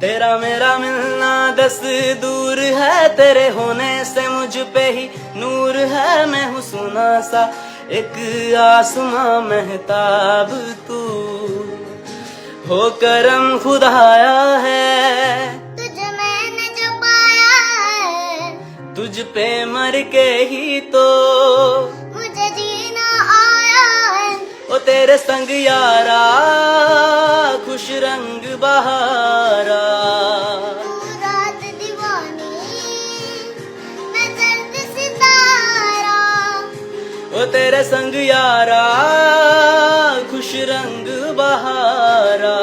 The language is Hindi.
तेरा मेरा मिलना 10 दूर है, तेरे होने से मुझ पे ही नूर है। मैं हूँ सोना सा एक आसमां महताब, तू हो करम खुदाया है। तुझ मैंने जो पाया है, तुझ पे मर के ही तो मुझे जीना आया है। ओ तेरे संग यारा खुश रंग बहारा। तू रात दीवानी, मैं दर्द सितारा। ओ तेरे संग यारा खुश रंग बहारा।